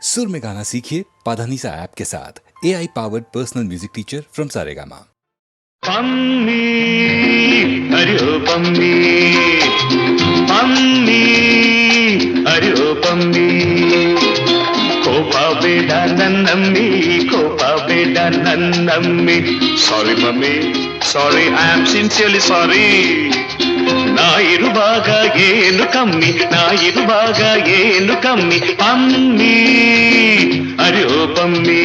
सुर में गाना सीखिए पाधानीसा ऐप के साथ AI powered personal music teacher from Saregama. Pammi अरे ओ पम्मी पम्मी अरे ओ पम्मी कोपा बेटा नन्नम्मी कोपा बेटा नन्नम्मी sorry mummy sorry I am sincerely sorry ನಾ ಇರುವಾಗ ಏನು ಕಮ್ಮಿ ನಾ ಇರುವಾಗ ಏನು ಕಮ್ಮಿ ಪಮ್ಮಿ ಅರೆ ಓ ಪಮ್ಮಿ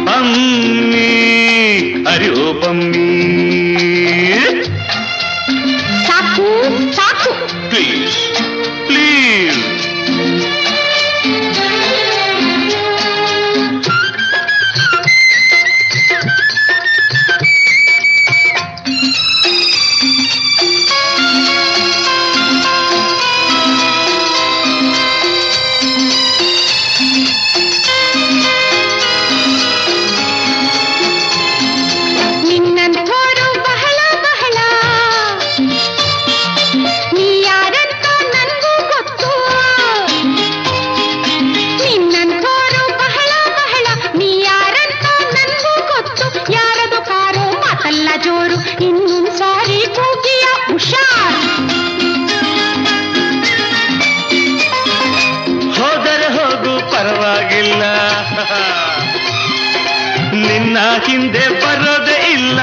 ಪಮ್ಮಿ ಅರೆ ಓ ಪಮ್ಮಿ ಸಾಕು ಸಾಕು ಪ್ಲೀಸ್ ಪ್ಲೀಸ್ ನಿನ್ನ ಹಿಂದೆ ಬರೋದೇ ಇಲ್ಲ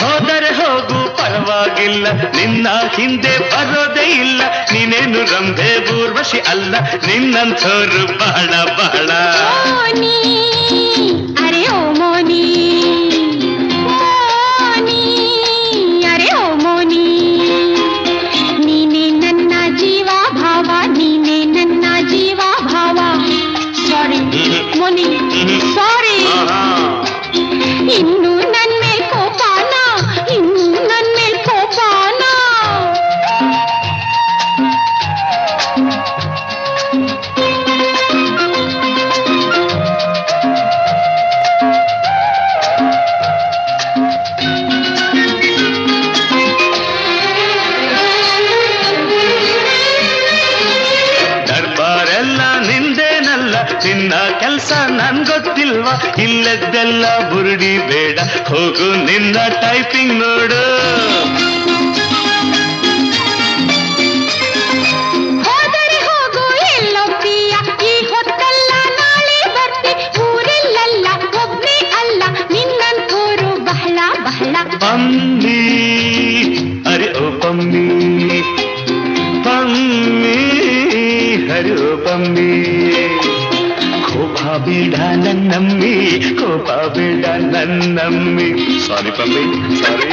ಹೋದರೆ ಹೋಗು ಪರವಾಗಿಲ್ಲ ನಿನ್ನ ಹಿಂದೆ ಬರೋದೇ ಇಲ್ಲ ನೀನೇನು ರಂಭೆ ಊರ್ವಶಿ ಅಲ್ಲ ನಿನ್ನಂಥೋರು ಬಹಳ ಬಹಳ ಅರೆ ಓ ಮೋನಿ ಅರೆ ಓ ಮೋನಿ ನೀನೇ ನನ್ನ ಜೀವ ಭಾವ ನೀನೇ ನನ್ನ ಜೀವ ಭಾವ ಸಾರಿ ಮೋನಿ ಸಾರಿ ಇನ್ನು ನನ್ನ ಮೇಲ್ ಕೋಪಾನ ಇನ್ನು ನನ್ನ ಮೇಲ್ ಕೋಪಾನ ನಿನ್ನ ಕೆಲಸ ನನ್ ಗೊತ್ತಿಲ್ವಾ ಇಲ್ಲದ್ದೆಲ್ಲ ಬುರುಡಿ ಬೇಡ ಹೋಗು ನಿನ್ನ ಟೈಪಿಂಗ್ ನೋಡು ಹೋದರೆ ಹೋಗು ಎಲ್ಲೊಪ್ಪಿಯ ಈ ಹೊತ್ತಲ್ಲ ನಾಳೆ ಬರ್ತಿ ಊರೆಲ್ಲ ಒಬ್ಬನೇ ಅಲ್ಲ ನಿನ್ನಂತೂರು ಬಹಳ ಬಹಳ ಪಮ್ಮಿ ಅರೆ ಓ ಪಮ್ಮಿ ಪಮ್ಮಿ ಅರೆ ಓ ಪಮ್ಮಿ ಕೋಪ ಬೇಡ ನನ್ನಮ್ಮಿ ಕೋಪ ಬೇಡ ನನ್ನಮ್ಮಿ ಸಾರಿ ಪಮ್ಮಿ ಸಾರಿ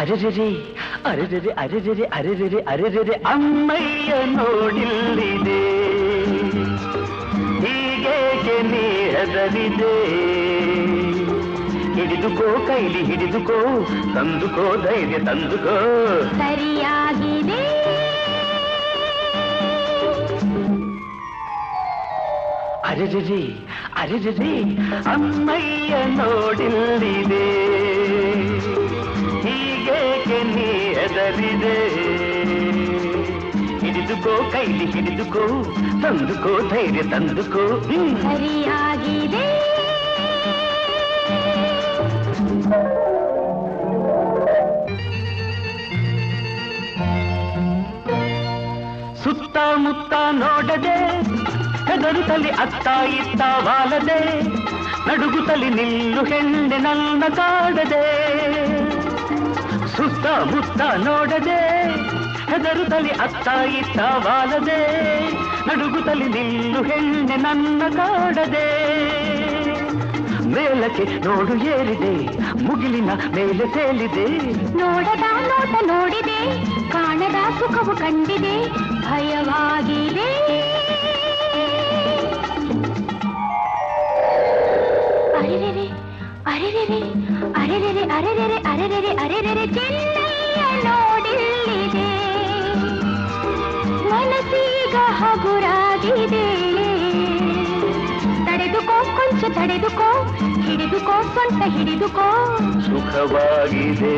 ಅರೆರೆ ಅರೆರೆ ಅರೆರೆ ಅರೆರೆ ಅರೆರೆ ಅಮ್ಮಯ್ಯ ನೋಡಿಲ್ಲಿದೆ ಹೀಗೇಕೆ ನೀ ಹೆದರಿದೆ ಹಿಡಿದುಕೋ ಕೈಲಿ ಹಿಡಿದುಕೋ ತಂದುಕೋ ಧೈರ್ಯ ತಂದುಕೋ ಸರಿಯಾಗಿದೆ ಅರೆರೆ ಅರೆರೆ ಅಮ್ಮಯ್ಯ ನೋಡಿಲ್ಲಿದೆ ಹೀಗೇಕೆ ನೀ ಹೆದರಿದೆ ಹಿಡಿದುಕೋ ಕೈಲಿ ಹಿಡಿದುಕೋ ತಂದುಕೋ ಧೈರ್ಯ ತಂದುಕೋ ಸರಿಯಾಗಿದೆ ಸುತ್ತಮುತ್ತ ನೋಡದೆ ಹೆದರುತ್ತಲಿ ಅತ್ತ ಇತ್ತ ವಾಲದೆ ನಡುಗುತ್ತಲಿ ನಿಲ್ಲು ಹೆಣ್ಣೆ ನನ್ನ ಕಾಡದೆ ಸುತ್ತಮುತ್ತ ನೋಡದೆ ಹೆದರುತ್ತಲಿ ಅತ್ತ ಇತ್ತ ವಾಲದೆ ನಡುಗುತ್ತಲಿ ನಿಲ್ಲು ಹೆಣ್ಣೆ ನನ್ನ ಕಾಡದೆ ಮೇಲಕ್ಕೆ ನೋಡು ಏರಿದೆ ಮುಗಿಲಿನ ಮೇಲೆ ತೇಲಿದೆ ನೋಡದ ನೋಟ ನೋಡಿದೆ ಕಾಣದ ಸುಖವು ಕಂಡಿದೆ ಭಯವಾಗಿದೆ ಅರೆರೆರೆ ಅರೆರೆರೆ ಅರೆರೆರೆ ಅರೆರೆರೆ ಅರೆರೆರೆ ಅರೆರೆರೆ ಚೆನ್ನಯ್ಯ ನೋಡಿಲ್ಲಿದೆ ಮನಸ್ಸೀಗ ಹಗುರಾಗಿದೆ ತಡೆದುಕೋ ಕೊಂಚ ತಡೆದುಕೋ ಹಿಡಿದುಕೋ ಸೊಂಟ ಹಿಡಿದುಕೋ ಸುಖವಾಗಿದೆ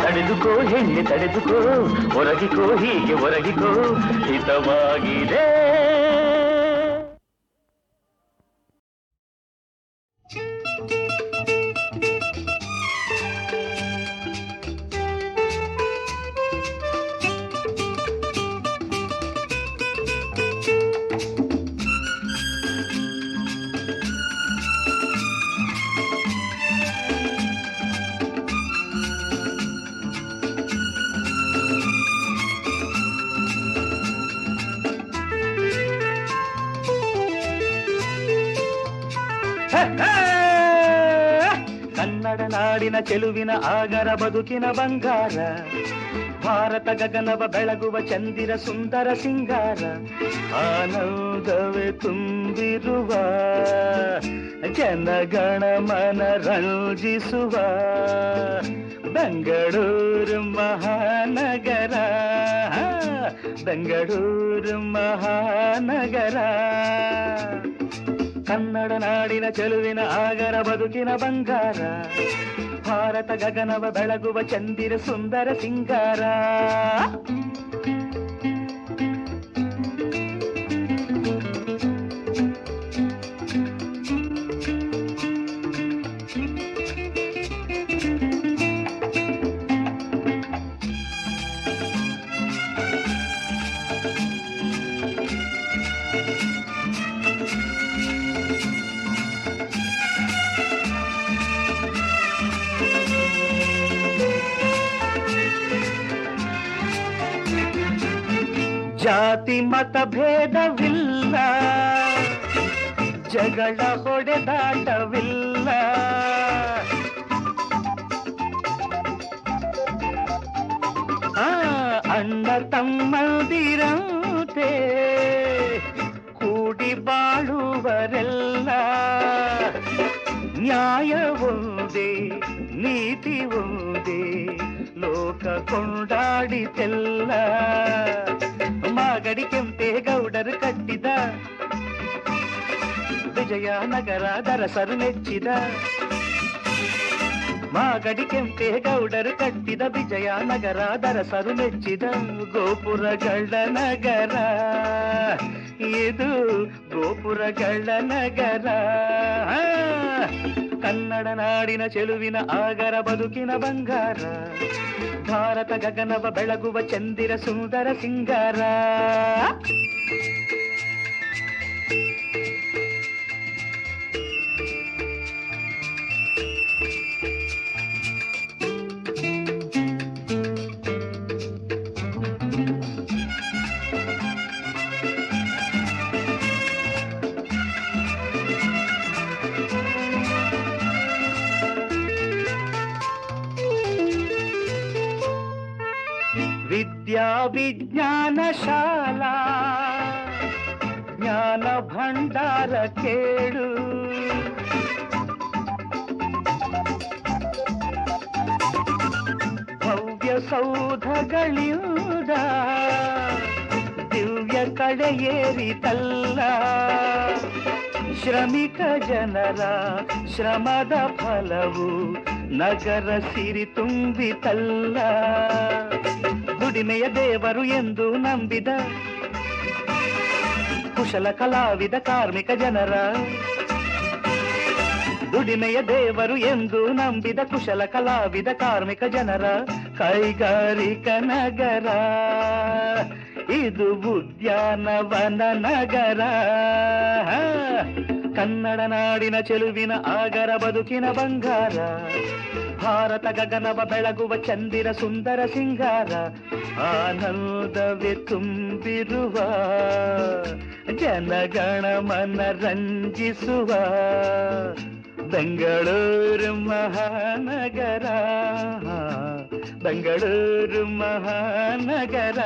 ತಡೆದುಕೋ ಹೆಣ್ಣೆ ತಡೆದುಕೋ ಒರಗಿಕೋ ಹೀಗೆ ಒರಗಿಕೋ ಹಿತವಾಗಿದೆ ಕನ್ನಡ ನಾಡಿನ ಚೆಲುವಿನ ಆಗರ ಬದುಕಿನ ಬಂಗಾರ ಭಾರತ ಗಗನವ ಬೆಳಗುವ ಚಂದಿರ ಸುಂದರ ಸಿಂಗಾರ ಆನಂದವೇ ತುಂಬಿರುವ ಜನಗಣ ಮನ ರಂಜಿಸುವ ಬೆಂಗಳೂರು ಮಹಾನಗರ ಬೆಂಗಳೂರು ಮಹಾನಗರ ಕನ್ನಡ ನಾಡಿನ ಚೆಲುವಿನ ಆಗರ ಬದುಕಿನ ಬಂಗಾರ ಭಾರತ ಗಗನವ ಬೆಳಗುವ ಚಂದಿರ ಸುಂದರ ಸಿಂಗಾರ ಜಾತಿ ಮತ ಭೇದವಿಲ್ಲ ಜಗಳ ಹೊಡೆದಾಟವಿಲ್ಲ ಅಣ್ಣ ತಮ್ಮಂದಿರಂತೆ ಕೂಡಿ ಬಾಳುವರೆಲ್ಲ ನ್ಯಾಯ ಒಂದೇ ನೀತಿ ಒಂದೇ ಲೋಕ ಕೊಂಡಾಡಿತೆಲ್ಲ ಮಾಗಡಿ ಕೆಂಪೇಗೌಡರು ಕಟ್ಟಿದ ವಿಜಯನಗರ ದರಸರು ನೆಚ್ಚಿದ ಮಾಗಡಿ ಕೆಂಪೇಗೌಡರು ಕಟ್ಟಿದ ವಿಜಯನಗರ ದರಸರು ನೆಚ್ಚಿದ ಗೋಪುರಗಳ ನಗರ ಇದು ಗೋಪುರಗಳ ನಗರ ಕನ್ನಡ ನಾಡಿನ ಚೆಲುವಿನ ಆಗರ ಬದುಕಿನ ಬಂಗಾರ ಭಾರತ ಗಗನವ ಬೆಳಗುವ ಚಂದಿರ ಸುಂದರ ಸಿಂಗಾರ ವಿದ್ಯಾ ವಿಜ್ಞಾನ ಶಾಲಾ ಜ್ಞಾನ ಭಂಡಾರ ಕೇಳು ಸೌಧಗಳಿಂದ ದಿವ್ಯ ಕಳೆಯೇರಿತಲ್ಲ. ಶ್ರಮಿಕ ಜನರ ಶ್ರಮದ ಫಲವು ನಗರ ಸಿರಿ ತುಂಬಿತಲ್ಲ. ದುಡಿಮೆಯ ದೇವರು ಎಂದು ನಂಬಿದ ಕುಶಲ ಕಲಾವಿದ ಕಾರ್ಮಿಕ ಜನರ, ದುಡಿಮೆಯ ದೇವರು ಎಂದು ನಂಬಿದ ಕುಶಲ ಕಲಾವಿದ ಕಾರ್ಮಿಕ ಜನರ ಕೈಗಾರಿಕಾ ನಗರ ಇದು ಉದ್ಯಾನವನ ನಗರ. ಕನ್ನಡ ನಾಡಿನ ಚೆಲುವಿನ ಆಗರ ಬದುಕಿನ ಬಂಗಾರ, ಭಾರತ ಗಗನವ ಬೆಳಗುವ ಚಂದಿರ ಸುಂದರ ಸಿಂಗಾರ. ಆನಂದವೇ ತುಂಬಿರುವ ಜನಗಣ ಮನ ರಂಜಿಸುವ ಬೆಂಗಳೂರು ಮಹಾನಗರ, ಬೆಂಗಳೂರು ಮಹಾನಗರ.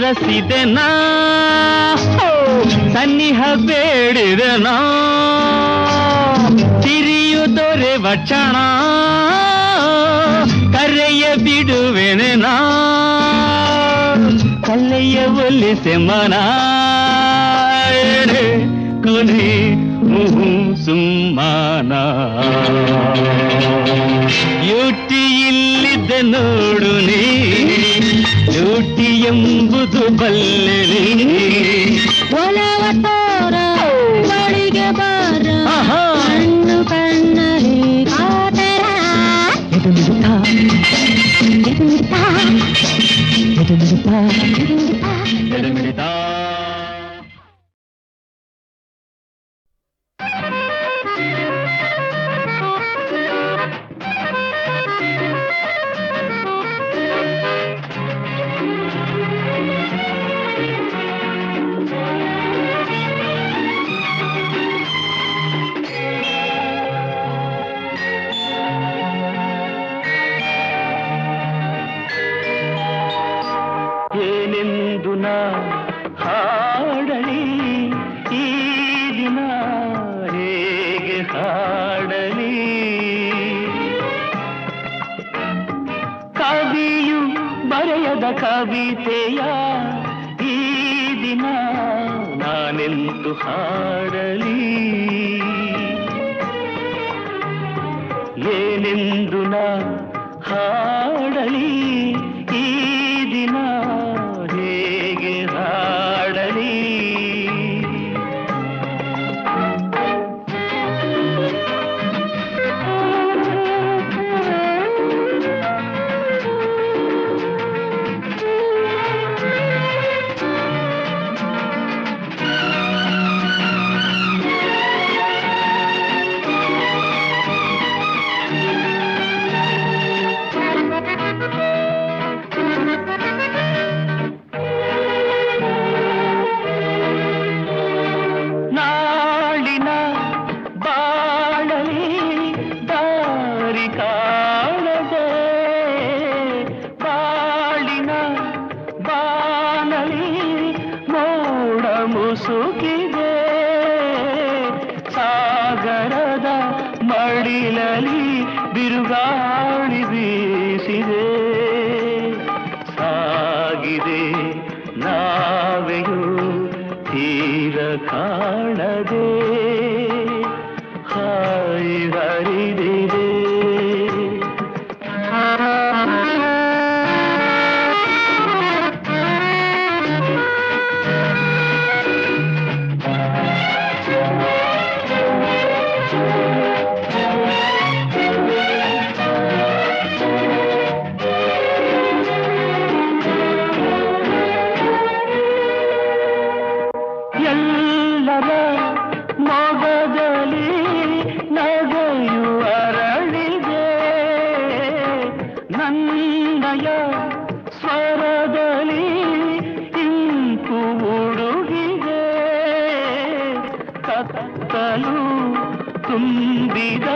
ರಸಿದೆನಾ ಸನ್ನಿಹ ಬೇಡಿದೆನಾ ತಿರಿಯು ದೊರೆವ ಕ್ಷಣ ಕರೆಯ ಬಿಡುವೆನೆನಾ ಕಲ್ಲೆಯ ಒಲಿಸೆ ಮನ ಕೊನೆ ಮುಹು ಸುಮ್ಮನ ಯುಟಿ ಇಲ್ಲಿದ್ದೆ ನೋಡು ನೀ ಡ್ಯೂಟಿ ಎಂಬುದು ಬಲ್ಲೆ ಒಲವ ತೋರ ಬಳಿಗೆ ಬಾರ ಕಣ್ಣು ಕಣ್ಣಲ್ಲಿ ಕಾತರ ಎದು ಮಿಡುತ್ತಾ ಎದು ಮಿಡುತ್ತಾ ಎದು ಮಿಡುತ್ತಾ ಎದು ಮಿಡುತ್ತಾ ಏನೆಂದು ಏನೆಂದು ನಾ ಹಾಡಲಿ ಈ ದಿನ ಹೇಗೆ ಹಾಡಲಿ ಕವಿಯು ಬರೆಯದ ಕವಿತೆಯ ಈ ದಿನ ನಾನೆಂದು ಹಾಡಲಿ ಏನೆಂದು ನಾ ಹಾಡಲಿ ಈ ದಿನ ಹೇಗೆ ಹಾಡಲಿ ಮುಸುಕಿದೆ ಸಾಗರದ ಮಡಿಲಲಿ ಬಿರುಗಾಳಿ ಬೀಸಿದೆ ಸಾಗಿದೆ ನಾವೆಯು ತೀರ ಕಾಣದೆ ಹಾಯಿ ಹರಿದಿದೆ ಎಲ್ಲರ ಮೊಗದಲ್ಲಿ ನಗೆಯು ಅರಳಿದೆ ನನ್ನಯ ಸ್ವರದಲ್ಲಿ ಇಂಪು ಉಡುಗಿದೆ ಕತ್ತಲು ತುಂಬಿದ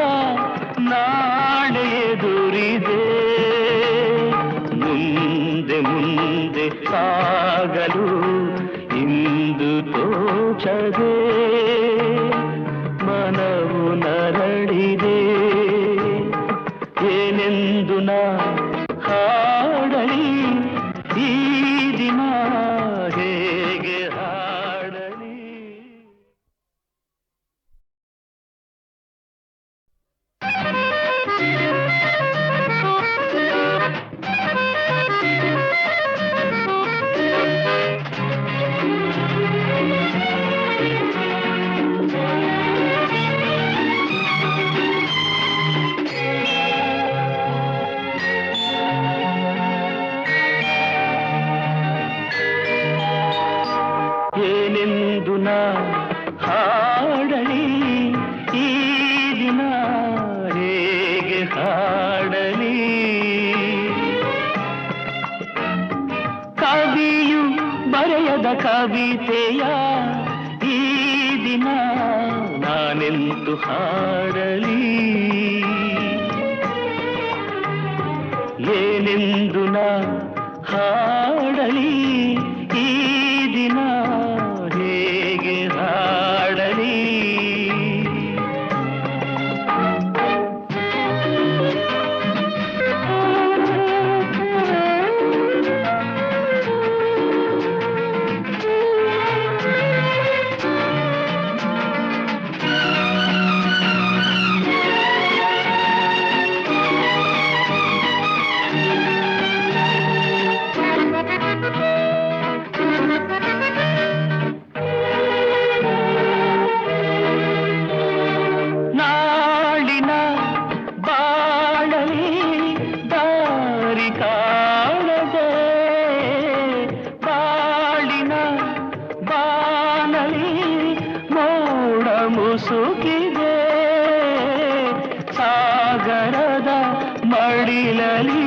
ನಾಳೆ ಎದುರಿದೆ ಮುಂದೆ ಮುಂದೆ ಸಾಗಲು ಇಂದು ತೋಚದೆ ಮನವು ನರಳಿದೆ ಏನೆಂದು ನಾ ಹಾಡಲಿ ಈ ದಿನ ಹೇಗೆ ಹಾಡಲಿ ಏನೆಂದು ನಾ ಹಾಡಲಿ ಈ ದಿನ ಹೇಗೆ ಹಾಡಲಿ ಕವಿಯು ಬರೆಯದ ಕವಿತೆಯ ಈ ದಿನ ನಾನೆಂದು ಹಾಡಲಿ ಏನೆಂದು ನಾ ಹಾಡಲಿ ಈ ದಿನ ಹೇಗೆ ಹಾಡಲಿ ನಾಳಿನ ಬಾಳಲಿ ದಾರಿ ಕಾಣದೆ ಬಾಳಿನ ಬಾನಲಿ ಮೋಡ ಮುಸುಕಿದೆ ಸಾಗರದ ಮಡಿಲಲಿ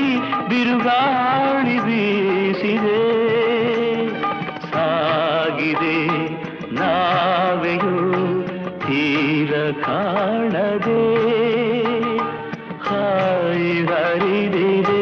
ಬಿರುಗಾಳಿ ಬೀಸಿದೆ ಸಾಗಿದೆ ನಾವೆಯು ತೀರ ಕಾಣದೆ ಹಾಯಿ ಹರಿದಿದೆ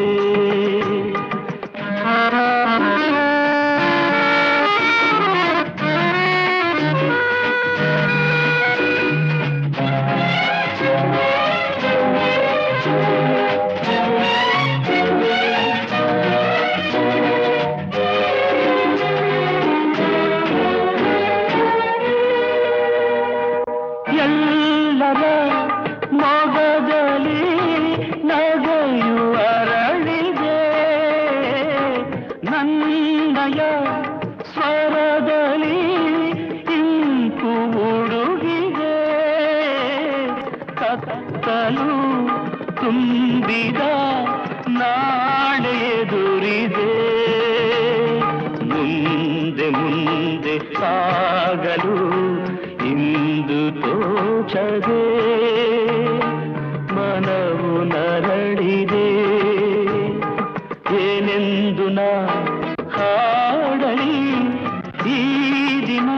ನನ್ನಯ ಸ್ವರದಲ್ಲಿ ಇಂಪು ಹುಡುಗಿದೆ ಕತ್ತಲು ತುಂಬಿದ ನಾಳೆ ಎದುರಿದೆ ಮುಂದೆ ಮುಂದೆ ಸಾಗಲು ಇಂದು ತೋಚದೆ ಮನವು ನರಳಿದೆ ಏನೆಂದು ನಾ ಹಾಡಲಿ ಈ ದಿನ